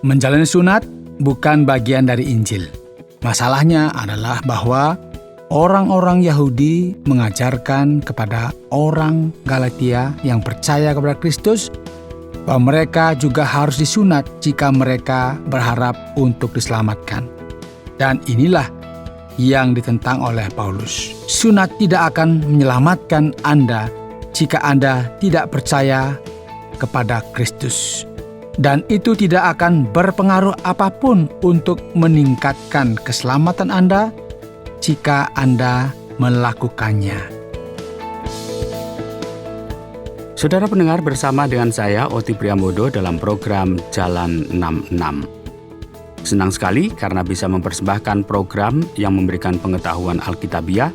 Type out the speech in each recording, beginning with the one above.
Menjalani sunat bukan bagian dari Injil. Masalahnya adalah bahwa orang-orang Yahudi mengajarkan kepada orang Galatia yang percaya kepada Kristus bahwa mereka juga harus disunat jika mereka berharap untuk diselamatkan. Dan inilah yang ditentang oleh Paulus. Sunat tidak akan menyelamatkan Anda jika Anda tidak percaya kepada Kristus. Dan itu tidak akan berpengaruh apapun untuk meningkatkan keselamatan Anda jika Anda melakukannya. Saudara pendengar, bersama dengan saya Oti Priambodo dalam program Jalan 66. Senang sekali karena bisa mempersembahkan program yang memberikan pengetahuan Alkitabiah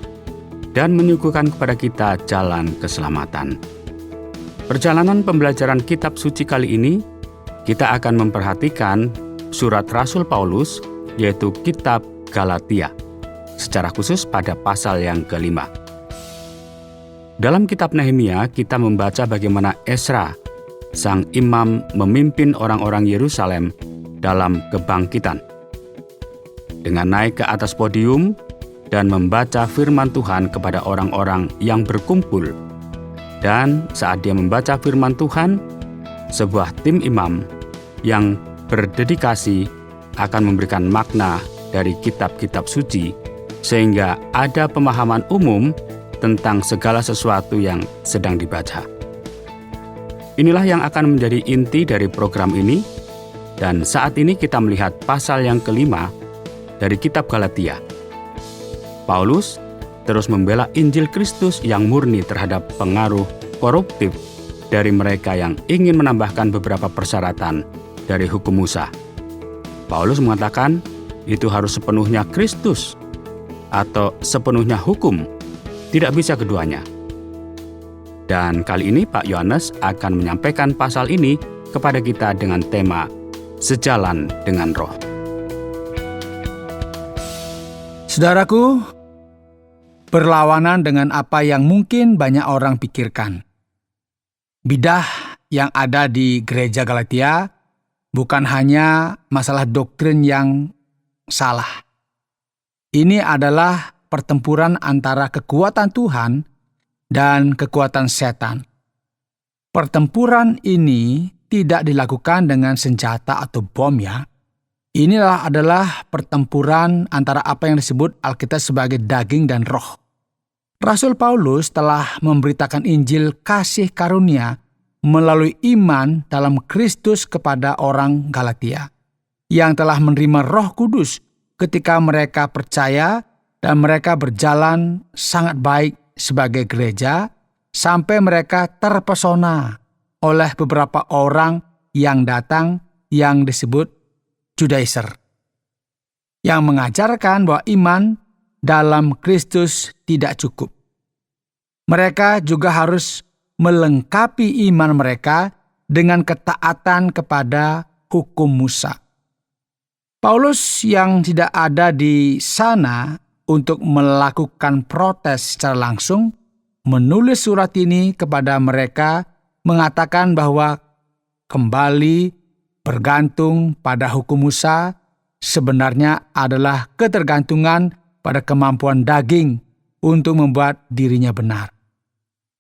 dan menyuguhkan kepada kita jalan keselamatan. Perjalanan pembelajaran kitab suci kali ini, kita akan memperhatikan surat Rasul Paulus, yaitu kitab Galatia, secara khusus pada pasal yang ke-5. Dalam kitab Nehemia, kita membaca bagaimana Ezra, sang imam, memimpin orang-orang Yerusalem dalam kebangkitan. Dengan naik ke atas podium dan membaca firman Tuhan kepada orang-orang yang berkumpul. Dan saat dia membaca firman Tuhan, sebuah tim imam yang berdedikasi akan memberikan makna dari kitab-kitab suci, sehingga ada pemahaman umum tentang segala sesuatu yang sedang dibaca. Inilah yang akan menjadi inti dari program ini, dan saat ini kita melihat pasal yang ke-5 dari kitab Galatia. Paulus terus membela Injil Kristus yang murni terhadap pengaruh koruptif dari mereka yang ingin menambahkan beberapa persyaratan dari hukum Musa. Paulus mengatakan itu harus sepenuhnya Kristus atau sepenuhnya hukum, tidak bisa keduanya. Dan kali ini Pak Yohanes akan menyampaikan pasal ini kepada kita dengan tema Sejalan dengan Roh. Saudaraku, berlawanan dengan apa yang mungkin banyak orang pikirkan. Bidah yang ada di gereja Galatia bukan hanya masalah doktrin yang salah. Ini adalah pertempuran antara kekuatan Tuhan dan kekuatan setan. Pertempuran ini tidak dilakukan dengan senjata atau bom ya. Inilah adalah pertempuran antara apa yang disebut Alkitab sebagai daging dan roh. Rasul Paulus telah memberitakan Injil kasih karunia melalui iman dalam Kristus kepada orang Galatia yang telah menerima Roh Kudus ketika mereka percaya dan mereka berjalan sangat baik sebagai gereja sampai mereka terpesona oleh beberapa orang yang datang yang disebut Judaizer, yang mengajarkan bahwa iman dalam Kristus tidak cukup. Mereka juga harus melengkapi iman mereka dengan ketaatan kepada hukum Musa. Paulus yang tidak ada di sana untuk melakukan protes secara langsung, menulis surat ini kepada mereka mengatakan bahwa kembali bergantung pada hukum Musa sebenarnya adalah ketergantungan pada kemampuan daging untuk membuat dirinya benar.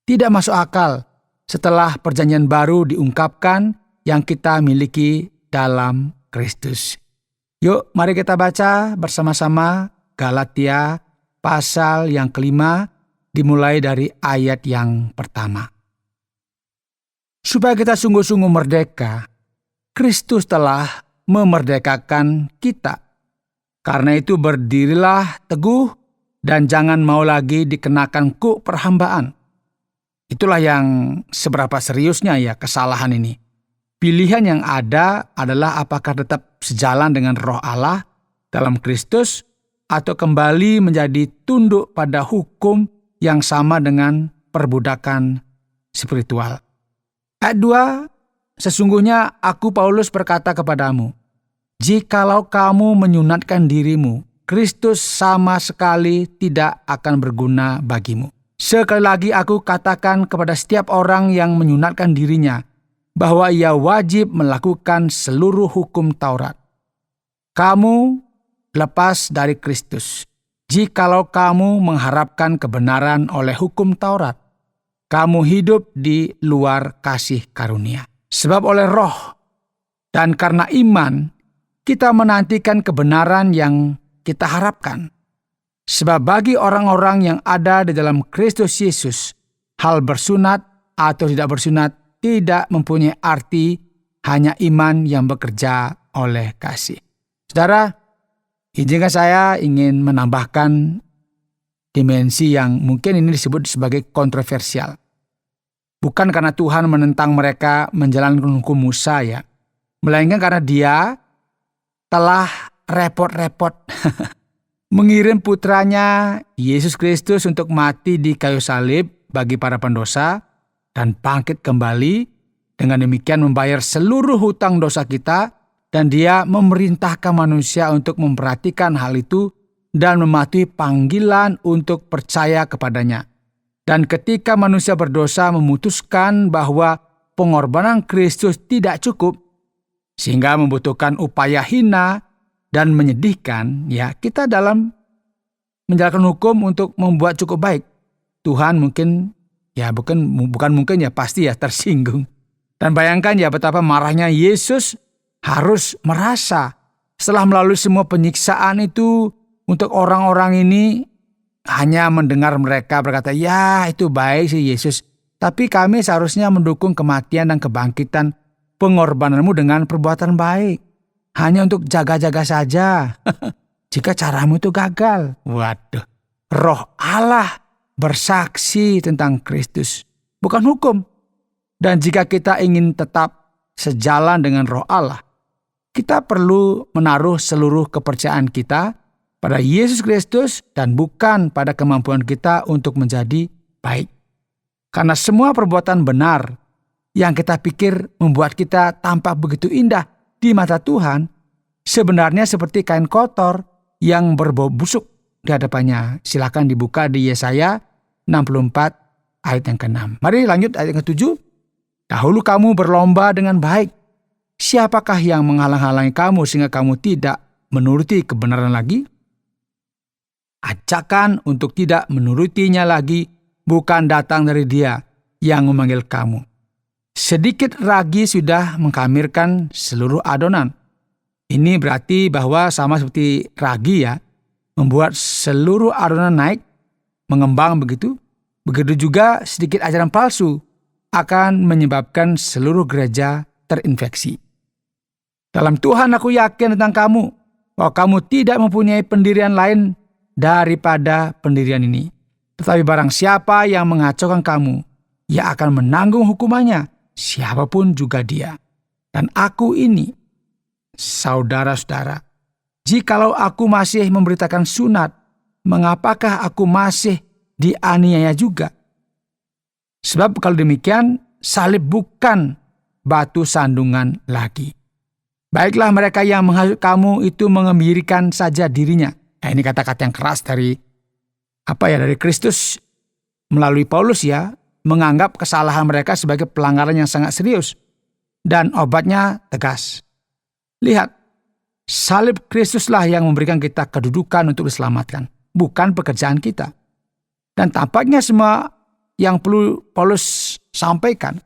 Tidak masuk akal setelah perjanjian baru diungkapkan yang kita miliki dalam Kristus. Yuk, mari kita baca bersama-sama Galatia pasal yang ke-5 dimulai dari ayat yang pertama. Supaya kita sungguh-sungguh merdeka, Kristus telah memerdekakan kita. Karena itu berdirilah teguh dan jangan mau lagi dikenakan kuk perhambaan. Itulah yang seberapa seriusnya ya kesalahan ini. Pilihan yang ada adalah apakah tetap sejalan dengan Roh Allah dalam Kristus atau kembali menjadi tunduk pada hukum yang sama dengan perbudakan spiritual. Ayat 2, sesungguhnya aku Paulus berkata kepadamu, jikalau kamu menyunatkan dirimu, Kristus sama sekali tidak akan berguna bagimu. Sekali lagi aku katakan kepada setiap orang yang menyunatkan dirinya, bahwa ia wajib melakukan seluruh hukum Taurat. Kamu lepas dari Kristus. Jikalau kamu mengharapkan kebenaran oleh hukum Taurat, kamu hidup di luar kasih karunia. Sebab oleh Roh dan karena iman, kita menantikan kebenaran yang kita harapkan. Sebab bagi orang-orang yang ada di dalam Kristus Yesus, hal bersunat atau tidak bersunat tidak mempunyai arti, hanya iman yang bekerja oleh kasih. Saudara, izinkan saya ingin menambahkan dimensi yang mungkin ini disebut sebagai kontroversial. Bukan karena Tuhan menentang mereka menjalankan hukum Musa ya, melainkan karena Dia telah repot-repot mengirim putranya Yesus Kristus untuk mati di kayu salib bagi para pendosa dan bangkit kembali, dengan demikian membayar seluruh hutang dosa kita, dan Dia memerintahkan manusia untuk memperhatikan hal itu dan mematuhi panggilan untuk percaya kepadanya. Dan ketika manusia berdosa memutuskan bahwa pengorbanan Kristus tidak cukup, sehingga membutuhkan upaya hina dan menyedihkan, ya kita dalam menjalankan hukum untuk membuat cukup baik, Tuhan mungkin ya bukan mungkin ya pasti ya tersinggung. Dan bayangkan ya betapa marahnya Yesus harus merasa setelah melalui semua penyiksaan itu untuk orang-orang ini, hanya mendengar mereka berkata, ya itu baik sih Yesus, tapi kami seharusnya mendukung kematian dan kebangkitan pengorbananmu dengan perbuatan baik. Hanya untuk jaga-jaga saja. Jika caramu itu gagal. Waduh. Roh Allah bersaksi tentang Kristus, bukan hukum. Dan jika kita ingin tetap sejalan dengan Roh Allah, kita perlu menaruh seluruh kepercayaan kita pada Yesus Kristus dan bukan pada kemampuan kita untuk menjadi baik. Karena semua perbuatan benar yang kita pikir membuat kita tampak begitu indah di mata Tuhan, sebenarnya seperti kain kotor yang berbau busuk di hadapannya. Silakan dibuka di Yesaya 64 ayat yang ke-6. Mari lanjut ayat yang ke-7. Dahulu kamu berlomba dengan baik. Siapakah yang menghalang-halangi kamu sehingga kamu tidak menuruti kebenaran lagi? Ajakan untuk tidak menurutinya lagi bukan datang dari Dia yang memanggil kamu. Sedikit ragi sudah mengkamirkan seluruh adonan. Ini berarti bahwa sama seperti ragi ya, membuat seluruh adonan naik, mengembang begitu. Begitu juga sedikit ajaran palsu akan menyebabkan seluruh gereja terinfeksi. Dalam Tuhan aku yakin tentang kamu, bahwa kamu tidak mempunyai pendirian lain daripada pendirian ini. Tetapi barang siapa yang mengacaukan kamu, ia akan menanggung hukumannya, siapapun juga dia. Dan aku ini, saudara-saudara, jikalau aku masih memberitakan sunat, mengapakah aku masih dianiaya juga? Sebab kalau demikian, salib bukan batu sandungan lagi. Baiklah mereka yang menghasut kamu itu mengembirikan saja dirinya. Ini kata-kata yang keras dari Kristus melalui Paulus ya, menganggap kesalahan mereka sebagai pelanggaran yang sangat serius dan obatnya tegas. Lihat, salib Kristuslah yang memberikan kita kedudukan untuk diselamatkan, bukan pekerjaan kita. Dan tampaknya semua yang perlu Paulus sampaikan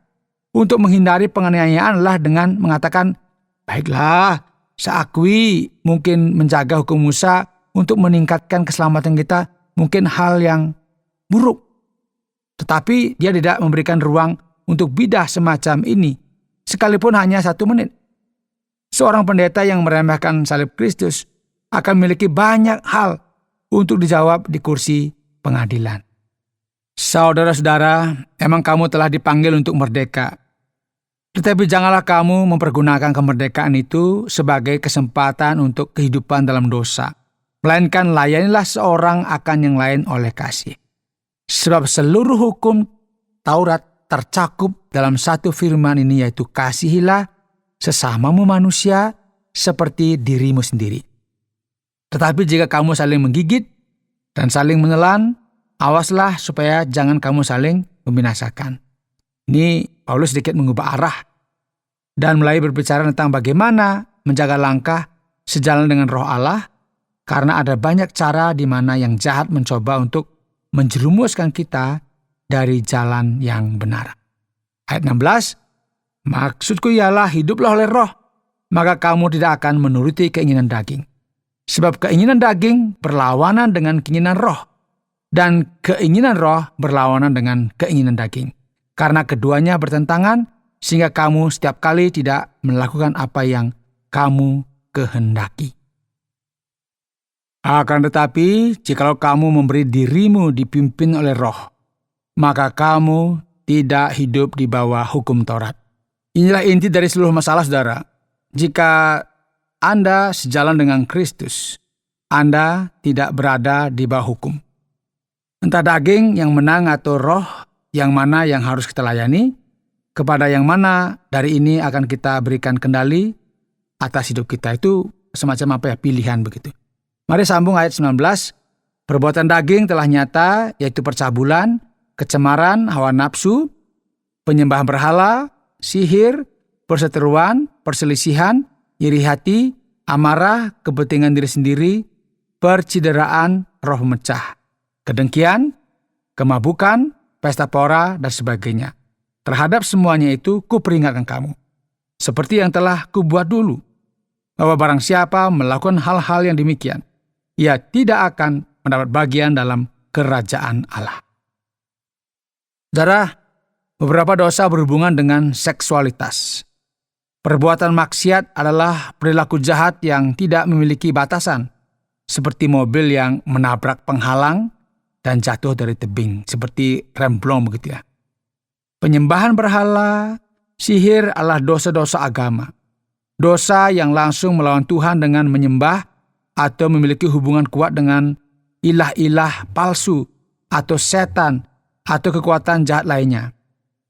untuk menghindari penganiayaan adalah dengan mengatakan, baiklah, saya akui mungkin menjaga hukum Musa untuk meningkatkan keselamatan kita mungkin hal yang buruk. Tetapi dia tidak memberikan ruang untuk bidah semacam ini, sekalipun hanya 1 menit. Seorang pendeta yang meremehkan salib Kristus akan memiliki banyak hal untuk dijawab di kursi pengadilan. Saudara-saudara, emang kamu telah dipanggil untuk merdeka. Tetapi janganlah kamu mempergunakan kemerdekaan itu sebagai kesempatan untuk kehidupan dalam dosa. Melainkan layanilah seorang akan yang lain oleh kasih. Sebab seluruh hukum Taurat tercakup dalam satu firman ini, yaitu kasihilah sesamamu manusia seperti dirimu sendiri. Tetapi jika kamu saling menggigit dan saling menelan, awaslah supaya jangan kamu saling membinasakan. Ini Paulus sedikit mengubah arah dan mulai berbicara tentang bagaimana menjaga langkah sejalan dengan Roh Allah, karena ada banyak cara di mana yang jahat mencoba untuk menjerumuskan kita dari jalan yang benar. Ayat 16, maksudku ialah hiduplah oleh Roh, maka kamu tidak akan menuruti keinginan daging. Sebab keinginan daging berlawanan dengan keinginan Roh, dan keinginan Roh berlawanan dengan keinginan daging. Karena keduanya bertentangan, sehingga kamu setiap kali tidak melakukan apa yang kamu kehendaki. Akan tetapi, jikalau kamu memberi dirimu dipimpin oleh Roh, maka kamu tidak hidup di bawah hukum Taurat. Inilah inti dari seluruh masalah, saudara. Jika Anda sejalan dengan Kristus, Anda tidak berada di bawah hukum. Entah daging yang menang atau Roh yang mana yang harus kita layani, kepada yang mana dari ini akan kita berikan kendali atas hidup kita. Itu semacam pilihan begitu. Mari sambung ayat 19. Perbuatan daging telah nyata, yaitu percabulan, kecemaran, hawa nafsu, penyembahan berhala, sihir, perseteruan, perselisihan, iri hati, amarah, kepentingan diri sendiri, percideraan, roh mecah, kedengkian, kemabukan, pesta pora, dan sebagainya. Terhadap semuanya itu kuperingatkan kamu, seperti yang telah kubuat dulu, bahwa barang siapa melakukan hal-hal yang demikian, ia tidak akan mendapat bagian dalam kerajaan Allah. Saudara, beberapa dosa berhubungan dengan seksualitas. Perbuatan maksiat adalah perilaku jahat yang tidak memiliki batasan, seperti mobil yang menabrak penghalang dan jatuh dari tebing, seperti remblong begitu ya. Penyembahan berhala, sihir adalah dosa-dosa agama. Dosa yang langsung melawan Tuhan dengan menyembah atau memiliki hubungan kuat dengan ilah-ilah palsu atau setan atau kekuatan jahat lainnya.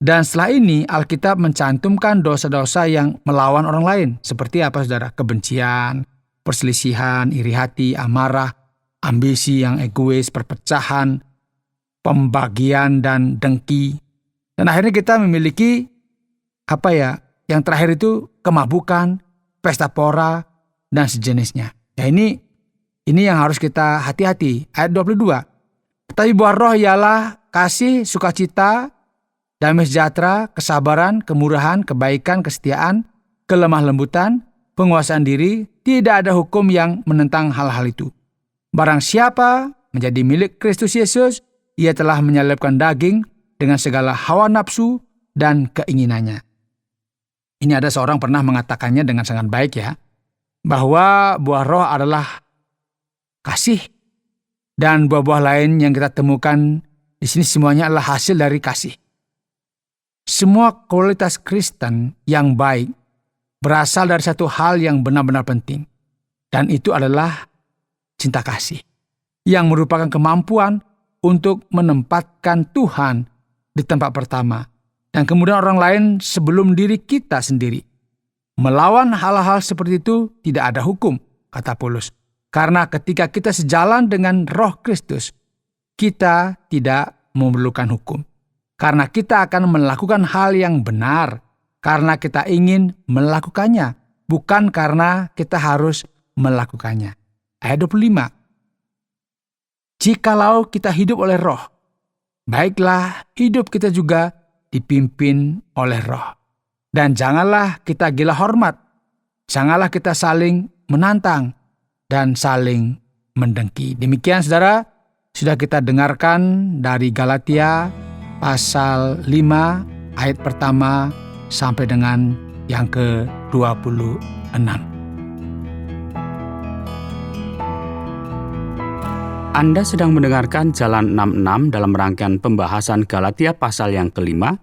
Dan setelah ini Alkitab mencantumkan dosa-dosa yang melawan orang lain. Seperti apa saudara? Kebencian, perselisihan, iri hati, amarah, ambisi yang egois, perpecahan, pembagian, dan dengki. Dan akhirnya kita memiliki yang terakhir itu kemabukan, pesta pora, dan sejenisnya. Ya ini yang harus kita hati-hati. Ayat 22. Tetapi buah roh ialah kasih, sukacita, damai sejahtera, kesabaran, kemurahan, kebaikan, kesetiaan, kelemah lembutan, penguasaan diri. Tidak ada hukum yang menentang hal-hal itu. Barang siapa menjadi milik Kristus Yesus, ia telah menyalibkan daging dengan segala hawa nafsu dan keinginannya. Ini ada seorang pernah mengatakannya dengan sangat baik ya, bahwa buah roh adalah kasih, dan buah-buah lain yang kita temukan di sini semuanya adalah hasil dari kasih. Semua kualitas Kristen yang baik berasal dari satu hal yang benar-benar penting, dan itu adalah cinta kasih, yang merupakan kemampuan untuk menempatkan Tuhan di tempat pertama, dan kemudian orang lain sebelum diri kita sendiri. Melawan hal-hal seperti itu tidak ada hukum, kata Paulus. Karena ketika kita sejalan dengan Roh Kristus, kita tidak memerlukan hukum. Karena kita akan melakukan hal yang benar, karena kita ingin melakukannya, bukan karena kita harus melakukannya. Ayat 25. Jikalau kita hidup oleh Roh, baiklah hidup kita juga dipimpin oleh Roh. Dan janganlah kita gila hormat, janganlah kita saling menantang dan saling mendengki. Demikian saudara, sudah kita dengarkan dari Galatia pasal 5 ayat pertama sampai dengan yang ke-26. Anda sedang mendengarkan Jalan 66 dalam rangkaian pembahasan Galatia pasal yang kelima,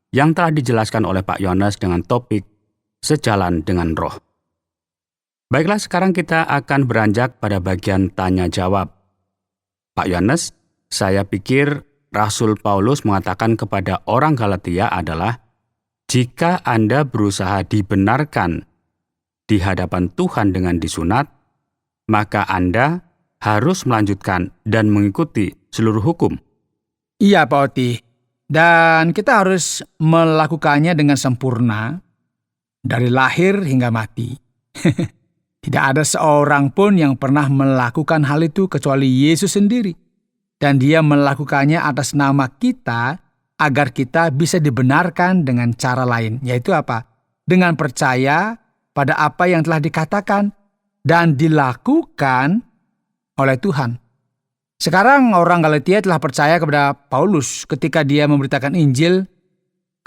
yang telah dijelaskan oleh Pak Yohanes dengan topik Sejalan dengan Roh. Baiklah, sekarang kita akan beranjak pada bagian tanya jawab. Pak Yohanes, saya pikir Rasul Paulus mengatakan kepada orang Galatia adalah, jika Anda berusaha dibenarkan di hadapan Tuhan dengan disunat, maka Anda harus melanjutkan dan mengikuti seluruh hukum. Iya Pak Oti, dan kita harus melakukannya dengan sempurna dari lahir hingga mati. Tidak ada seorang pun yang pernah melakukan hal itu kecuali Yesus sendiri. Dan dia melakukannya atas nama kita agar kita bisa dibenarkan dengan cara lain. Yaitu apa? Dengan percaya pada apa yang telah dikatakan dan dilakukan oleh Tuhan. Sekarang orang Galatia telah percaya kepada Paulus ketika dia memberitakan Injil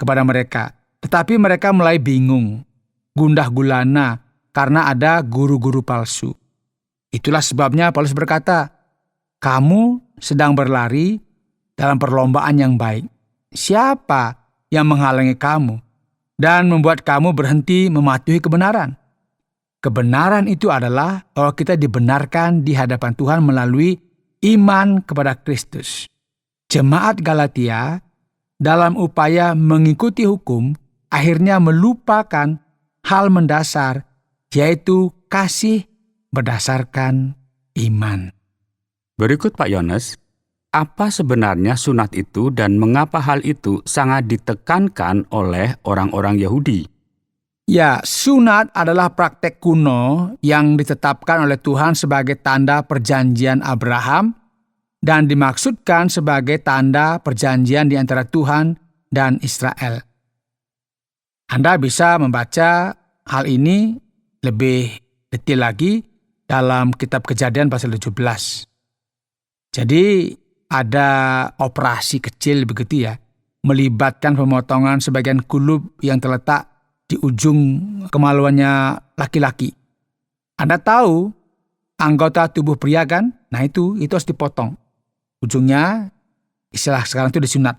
kepada mereka. Tetapi mereka mulai bingung, gundah gulana karena ada guru-guru palsu. Itulah sebabnya Paulus berkata, "Kamu sedang berlari dalam perlombaan yang baik. Siapa yang menghalangi kamu dan membuat kamu berhenti mematuhi kebenaran?" Kebenaran itu adalah bahwa kita dibenarkan di hadapan Tuhan melalui iman kepada Kristus. Jemaat Galatia dalam upaya mengikuti hukum akhirnya melupakan hal mendasar, yaitu kasih berdasarkan iman. Berikut Pak Yones, apa sebenarnya sunat itu dan mengapa hal itu sangat ditekankan oleh orang-orang Yahudi? Ya, sunat adalah praktek kuno yang ditetapkan oleh Tuhan sebagai tanda perjanjian Abraham dan dimaksudkan sebagai tanda perjanjian di antara Tuhan dan Israel. Anda bisa membaca hal ini lebih detail lagi dalam kitab Kejadian pasal 17. Jadi ada operasi kecil begitu ya, melibatkan pemotongan sebagian kulub yang terletak di ujung kemaluannya laki-laki. Anda tahu anggota tubuh pria kan? Nah itu harus dipotong. Ujungnya istilah sekarang itu disunat.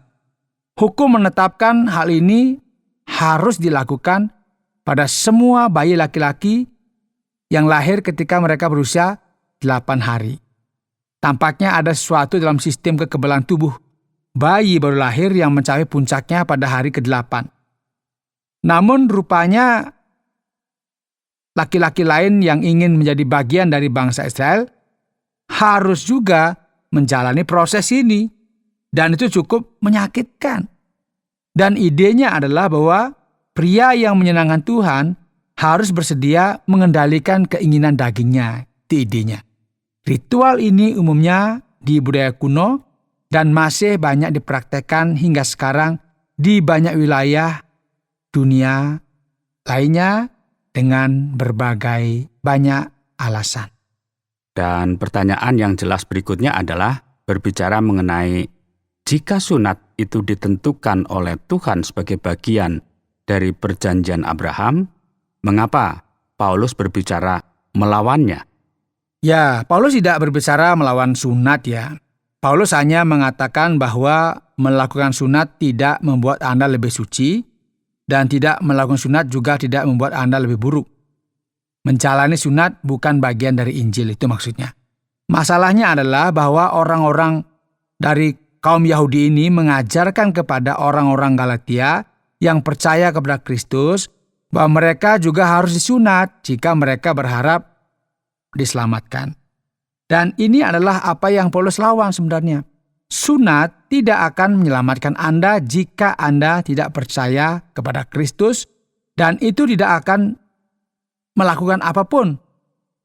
Hukum menetapkan hal ini harus dilakukan pada semua bayi laki-laki yang lahir ketika mereka berusia 8 hari. Tampaknya ada sesuatu dalam sistem kekebalan tubuh bayi baru lahir yang mencapai puncaknya pada hari ke-8. Namun rupanya laki-laki lain yang ingin menjadi bagian dari bangsa Israel harus juga menjalani proses ini. Dan itu cukup menyakitkan. Dan idenya adalah bahwa pria yang menyenangkan Tuhan harus bersedia mengendalikan keinginan dagingnya. Itu idenya. Ritual ini umumnya di budaya kuno dan masih banyak dipraktekkan hingga sekarang di banyak wilayah dunia lainnya dengan berbagai banyak alasan. Dan pertanyaan yang jelas berikutnya adalah berbicara mengenai jika sunat itu ditentukan oleh Tuhan sebagai bagian dari perjanjian Abraham, mengapa Paulus berbicara melawannya? Ya, Paulus tidak berbicara melawan sunat ya. Paulus hanya mengatakan bahwa melakukan sunat tidak membuat Anda lebih suci, dan tidak melakukan sunat juga tidak membuat Anda lebih buruk. Menjalani sunat bukan bagian dari Injil, itu maksudnya. Masalahnya adalah bahwa orang-orang dari kaum Yahudi ini mengajarkan kepada orang-orang Galatia yang percaya kepada Kristus bahwa mereka juga harus disunat jika mereka berharap diselamatkan. Dan ini adalah apa yang Paulus lawan sebenarnya. Sunat tidak akan menyelamatkan Anda jika Anda tidak percaya kepada Kristus dan itu tidak akan melakukan apapun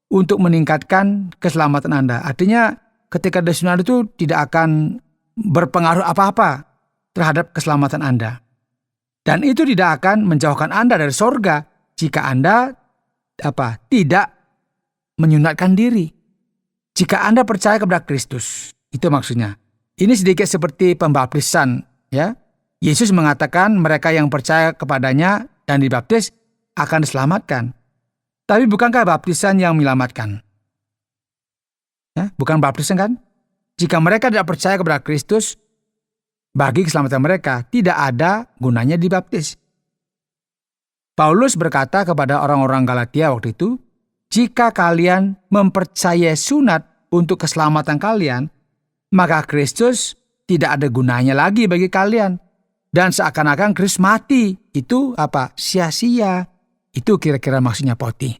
untuk meningkatkan keselamatan Anda. Artinya ketika disunat itu tidak akan berpengaruh apa-apa terhadap keselamatan Anda. Dan itu tidak akan menjauhkan Anda dari sorga jika Anda tidak menyunatkan diri. Jika Anda percaya kepada Kristus, itu maksudnya. Ini sedikit seperti pembaptisan, ya. Yesus mengatakan mereka yang percaya kepadanya dan dibaptis akan diselamatkan. Tapi bukankah baptisan yang menyelamatkan? Ya, bukan baptisan kan? Jika mereka tidak percaya kepada Kristus, bagi keselamatan mereka tidak ada gunanya dibaptis. Paulus berkata kepada orang-orang Galatia waktu itu, jika kalian mempercayai sunat untuk keselamatan kalian, maka Kristus tidak ada gunanya lagi bagi kalian. Dan seakan-akan Kristus mati. Itu sia-sia. Itu kira-kira maksudnya Poti.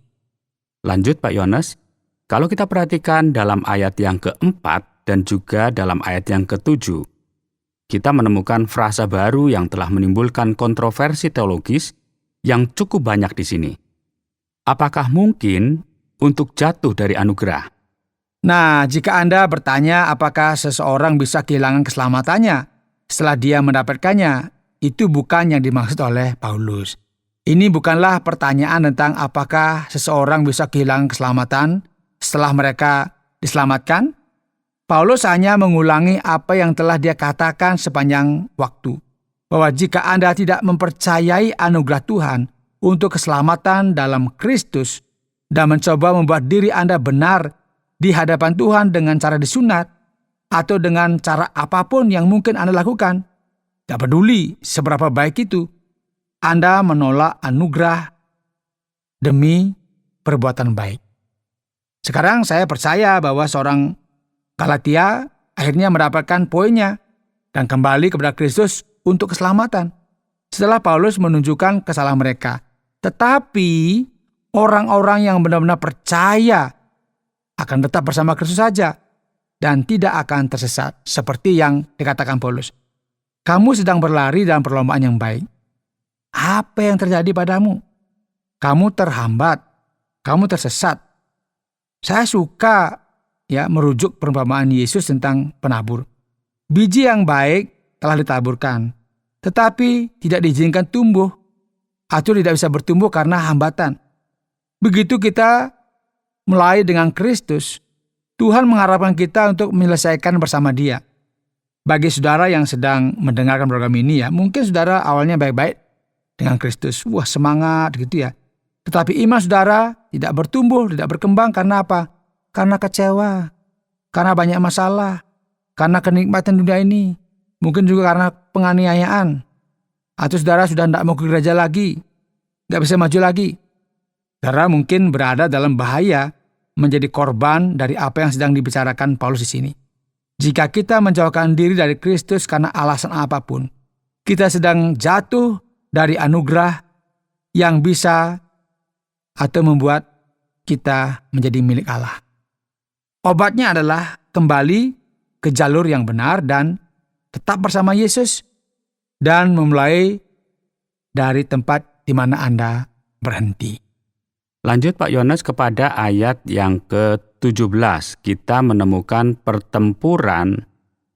Lanjut Pak Yones, kalau kita perhatikan dalam ayat yang keempat dan juga dalam ayat yang ketujuh, kita menemukan frasa baru yang telah menimbulkan kontroversi teologis, yang cukup banyak di sini. Apakah mungkin untuk jatuh dari anugerah? Nah, jika Anda bertanya apakah seseorang bisa kehilangan keselamatannya setelah dia mendapatkannya, itu bukan yang dimaksud oleh Paulus. Ini bukanlah pertanyaan tentang apakah seseorang bisa kehilangan keselamatan setelah mereka diselamatkan. Paulus hanya mengulangi apa yang telah dia katakan sepanjang waktu, bahwa jika Anda tidak mempercayai anugerah Tuhan untuk keselamatan dalam Kristus dan mencoba membuat diri Anda benar di hadapan Tuhan dengan cara disunat atau dengan cara apapun yang mungkin Anda lakukan, tak peduli seberapa baik itu, Anda menolak anugerah demi perbuatan baik. Sekarang saya percaya bahwa seorang Galatia akhirnya mendapatkan poinnya dan kembali kepada Kristus untuk keselamatan setelah Paulus menunjukkan kesalahan mereka. Tetapi orang-orang yang benar-benar percaya akan tetap bersama Kristus saja dan tidak akan tersesat seperti yang dikatakan Paulus. Kamu sedang berlari dalam perlombaan yang baik. Apa yang terjadi padamu? Kamu terhambat, kamu tersesat. Saya suka merujuk perumpamaan Yesus tentang penabur. Biji yang baik telah ditaburkan, tetapi tidak diizinkan tumbuh atau tidak bisa bertumbuh karena hambatan. Begitu kita mulai dengan Kristus, Tuhan mengharapkan kita untuk menyelesaikan bersama Dia. Bagi saudara yang sedang mendengarkan program ini mungkin saudara awalnya baik-baik dengan Kristus. Wah, semangat gitu ya. Tetapi iman saudara tidak bertumbuh, tidak berkembang karena apa? Karena kecewa, karena banyak masalah, karena kenikmatan dunia ini, mungkin juga karena penganiayaan. Atau saudara sudah tidak mau ke gereja lagi, tidak bisa maju lagi. Saudara mungkin berada dalam bahaya menjadi korban dari apa yang sedang dibicarakan Paulus di sini. Jika kita menjauhkan diri dari Kristus karena alasan apapun, kita sedang jatuh dari anugerah yang bisa atau membuat kita menjadi milik Allah. Obatnya adalah kembali ke jalur yang benar dan tetap bersama Yesus dan memulai dari tempat di mana Anda berhenti. Lanjut Pak Yones kepada ayat yang ke-17. Kita menemukan pertempuran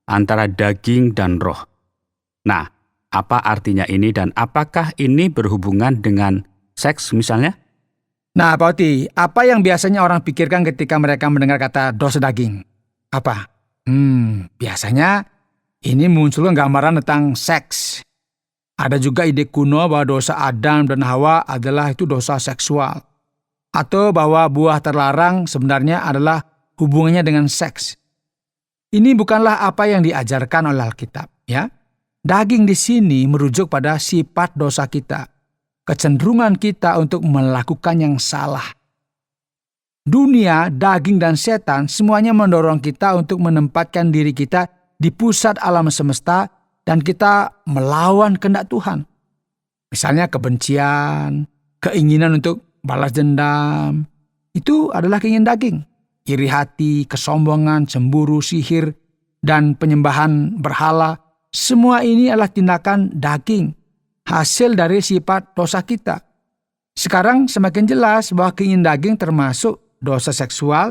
antara daging dan roh. Nah, apa artinya ini dan apakah ini berhubungan dengan seks misalnya? Nah, Pak Oti, apa yang biasanya orang pikirkan ketika mereka mendengar kata dosa daging? Apa? Biasanya ini munculkan gambaran tentang seks. Ada juga ide kuno bahwa dosa Adam dan Hawa adalah itu dosa seksual. Atau bahwa buah terlarang sebenarnya adalah hubungannya dengan seks. Ini bukanlah apa yang diajarkan oleh Alkitab, ya. Daging di sini merujuk pada sifat dosa kita, kecenderungan kita untuk melakukan yang salah. Dunia, daging dan setan semuanya mendorong kita untuk menempatkan diri kita di pusat alam semesta dan kita melawan kehendak Tuhan. Misalnya kebencian, keinginan untuk balas dendam, itu adalah keinginan daging. Iri hati, kesombongan, cemburu, sihir, dan penyembahan berhala, semua ini adalah tindakan daging, hasil dari sifat dosa kita. Sekarang semakin jelas bahwa keinginan daging termasuk dosa seksual,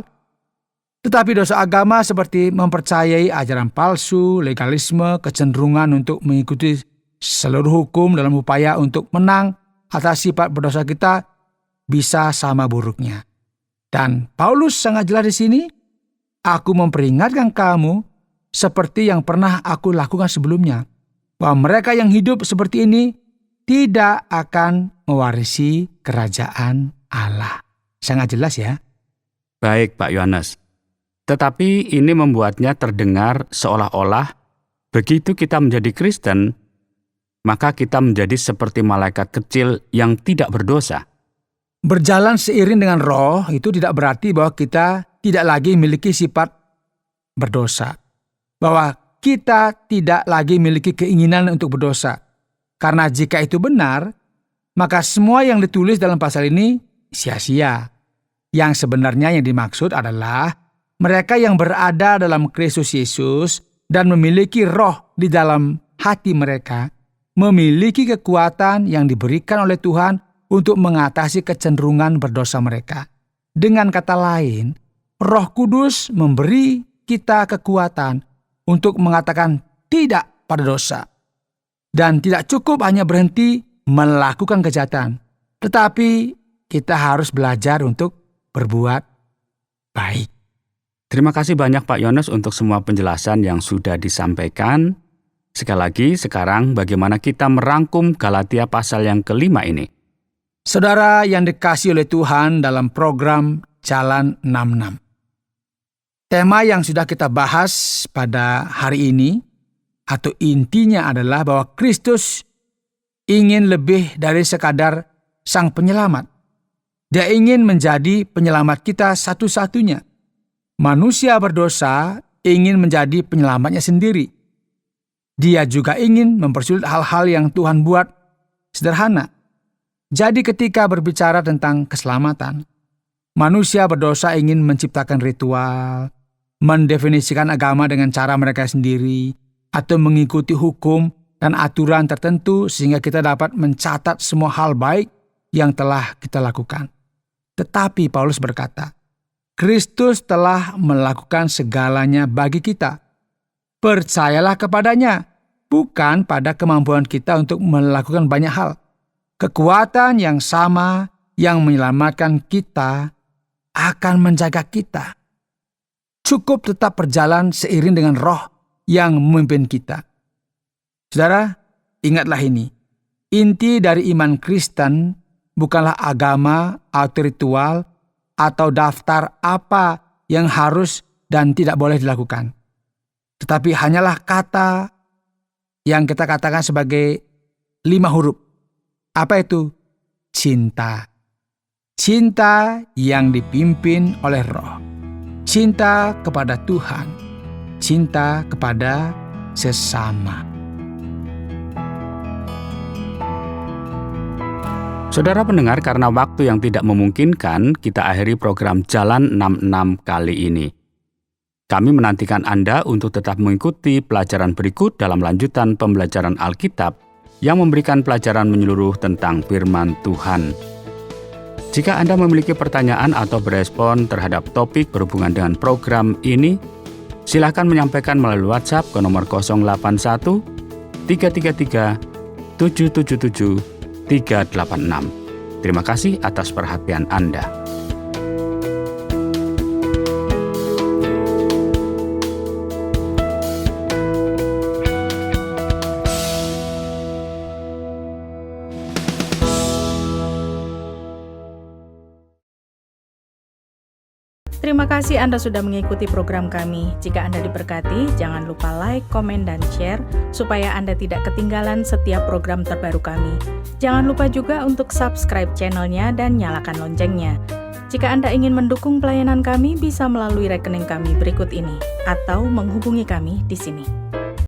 tetapi dosa agama seperti mempercayai ajaran palsu, legalisme, kecenderungan untuk mengikuti seluruh hukum dalam upaya untuk menang atas sifat berdosa kita, bisa sama buruknya. Dan Paulus sangat jelas di sini, aku memperingatkan kamu seperti yang pernah aku lakukan sebelumnya, bahwa mereka yang hidup seperti ini tidak akan mewarisi kerajaan Allah. Sangat jelas ya. Baik Pak Yohanes. Tetapi ini membuatnya terdengar seolah-olah begitu kita menjadi Kristen, maka kita menjadi seperti malaikat kecil yang tidak berdosa. Berjalan seiring dengan roh itu tidak berarti bahwa kita tidak lagi memiliki sifat berdosa. Bahwa kita tidak lagi memiliki keinginan untuk berdosa. Karena jika itu benar, maka semua yang ditulis dalam pasal ini sia-sia. Yang sebenarnya yang dimaksud adalah mereka yang berada dalam Kristus Yesus dan memiliki roh di dalam hati mereka, memiliki kekuatan yang diberikan oleh Tuhan untuk mengatasi kecenderungan berdosa mereka. Dengan kata lain, Roh Kudus memberi kita kekuatan untuk mengatakan tidak pada dosa. Dan tidak cukup hanya berhenti melakukan kejahatan, tetapi kita harus belajar untuk berbuat baik. Terima kasih banyak Pak Yones untuk semua penjelasan yang sudah disampaikan. Sekali lagi, sekarang bagaimana kita merangkum Galatia pasal yang kelima ini? Saudara yang dikasihi oleh Tuhan dalam program Jalan 66. Tema yang sudah kita bahas pada hari ini, atau intinya adalah bahwa Kristus ingin lebih dari sekadar Sang Penyelamat. Dia ingin menjadi penyelamat kita satu-satunya. Manusia berdosa ingin menjadi penyelamatnya sendiri. Dia juga ingin mempersulit hal-hal yang Tuhan buat sederhana. Jadi ketika berbicara tentang keselamatan, manusia berdosa ingin menciptakan ritual, mendefinisikan agama dengan cara mereka sendiri, atau mengikuti hukum dan aturan tertentu sehingga kita dapat mencatat semua hal baik yang telah kita lakukan. Tetapi Paulus berkata, Kristus telah melakukan segalanya bagi kita. Percayalah kepadanya, bukan pada kemampuan kita untuk melakukan banyak hal. Kekuatan yang sama yang menyelamatkan kita akan menjaga kita. Cukup tetap berjalan seiring dengan Roh yang memimpin kita. Saudara, ingatlah ini. Inti dari iman Kristen bukanlah agama atau ritual atau daftar apa yang harus dan tidak boleh dilakukan. Tetapi hanyalah kata yang kita katakan sebagai 5 huruf. Apa itu? Cinta. Cinta yang dipimpin oleh Roh. Cinta kepada Tuhan. Cinta kepada sesama. Saudara pendengar, karena waktu yang tidak memungkinkan, kita akhiri program Jalan 66 kali ini. Kami menantikan Anda untuk tetap mengikuti pelajaran berikut dalam lanjutan pembelajaran Alkitab yang memberikan pelajaran menyeluruh tentang firman Tuhan. Jika Anda memiliki pertanyaan atau berespon terhadap topik berhubungan dengan program ini, silakan menyampaikan melalui WhatsApp ke nomor 081 333 777 386. Terima kasih atas perhatian Anda. Terima kasih Anda sudah mengikuti program kami. Jika Anda diberkati, jangan lupa like, komen, dan share supaya Anda tidak ketinggalan setiap program terbaru kami. Jangan lupa juga untuk subscribe channelnya dan nyalakan loncengnya. Jika Anda ingin mendukung pelayanan kami, bisa melalui rekening kami berikut ini atau menghubungi kami di sini.